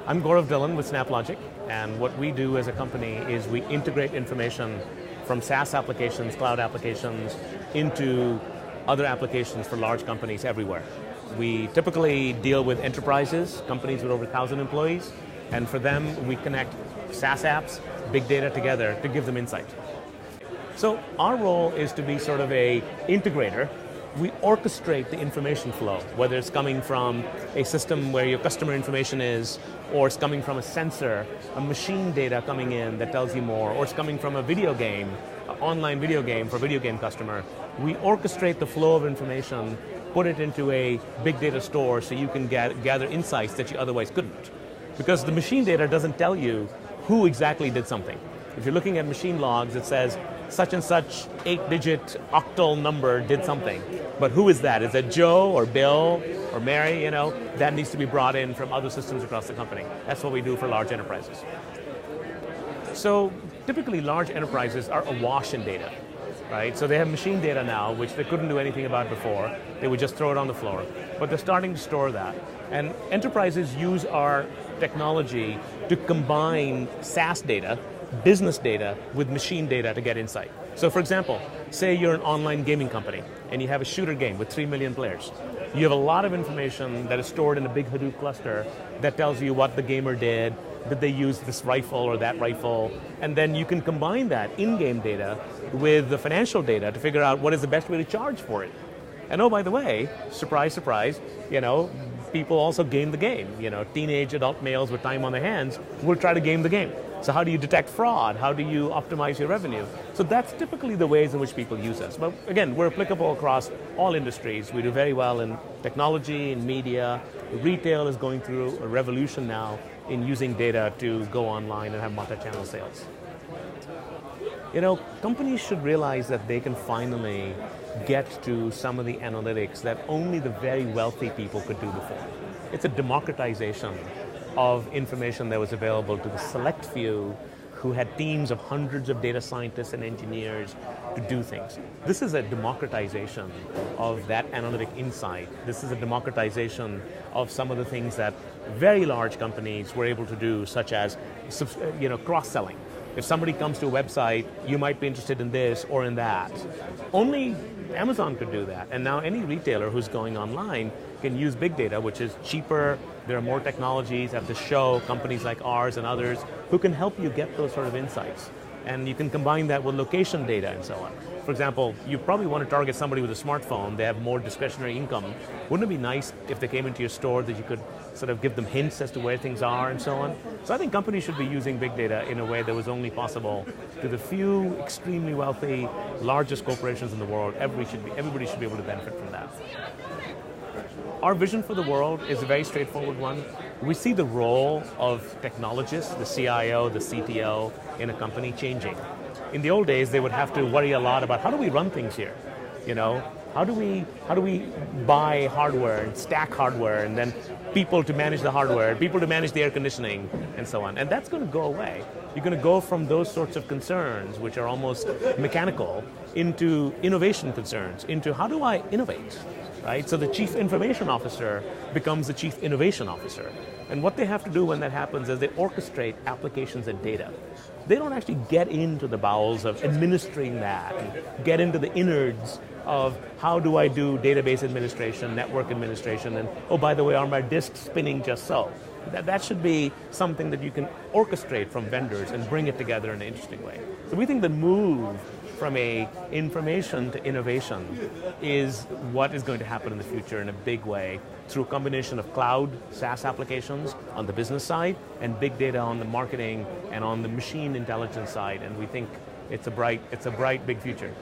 I'm GauravDhillon with SnapLogic, and what we do as a company is we integrate information from SaaS applications, cloud applications, into other applications for large companies everywhere. We typically deal with enterprises, companies with over 1,000 employees, and for them we connect SaaS apps, big data together to give them insight. So our role is to be sort of a integrator. We orchestrate the information flow, whether it's coming from a system where your customer information is, or it's coming from a sensor, a machine data coming in that tells you more, or it's coming from a video game, an online video game for a video game customer. We orchestrate the flow of information, put it into a big data store so you can gather insights that you otherwise couldn't. Because the machine data doesn't tell you who exactly did something. If you're looking at machine logs, it says such and such 8-digit octal number did something. But who is that? Is it Joe or Bill or Mary? That needs to be brought in from other systems across the company. That's what we do for large enterprises. So typically large enterprises are awash in data, right? So they have machine data now, which they couldn't do anything about before. They would just throw it on the floor. But they're starting to store that. And enterprises use our technology to combine SaaS data, business data, with machine data to get insight. So for example, say you're an online gaming company and you have a shooter game with 3 million players. You have a lot of information that is stored in a big Hadoop cluster that tells you what the gamer did they use this rifle or that rifle, and then you can combine that in-game data with the financial data to figure out what is the best way to charge for it. And oh, by the way, surprise, surprise, people also game the game. Teenage adult males with time on their hands will try to game the game. So how do you detect fraud? How do you optimize your revenue? So that's typically the ways in which people use us. But again, we're applicable across all industries. We do very well in technology, in media. Retail is going through a revolution now in using data to go online and have multi-channel sales. Companies should realize that they can finally get to some of the analytics that only the very wealthy people could do before. It's a democratization of information that was available to the select few who had teams of hundreds of data scientists and engineers to do things. This is a democratization of that analytic insight. This is a democratization of some of the things that very large companies were able to do, such as cross-selling. If somebody comes to a website, you might be interested in this or in that. Only Amazon could do that, and now any retailer who's going online can use big data, which is cheaper. There are more technologies at the show, companies like ours and others, who can help you get those sort of insights. And you can combine that with location data and so on. For example, you probably want to target somebody with a smartphone. They have more discretionary income. Wouldn't it be nice if they came into your store that you could sort of give them hints as to where things are and so on? So I think companies should be using big data in a way that was only possible to the few extremely wealthy, largest corporations in the world. Everybody should be able to benefit from that. Our vision for the world is a very straightforward one. We see the role of technologists, the CIO, the CTO in a company changing. In the old days, they would have to worry a lot about how do we run things here? How do we buy hardware and stack hardware, and then people to manage the hardware, people to manage the air conditioning, and so on. And that's going to go away. You're going to go from those sorts of concerns, which are almost mechanical, into innovation concerns, into how do I innovate? Right? So the chief information officer becomes the chief innovation officer. And what they have to do when that happens is they orchestrate applications and data. They don't actually get into the bowels of administering that, and get into the innards of how do I do database administration, network administration, and oh, by the way, are my disks spinning just so? That should be something that you can orchestrate from vendors and bring it together in an interesting way. So we think the move from information to innovation is what is going to happen in the future in a big way through a combination of cloud, SaaS applications on the business side and big data on the marketing and on the machine intelligence side. And we think it's a bright, big future.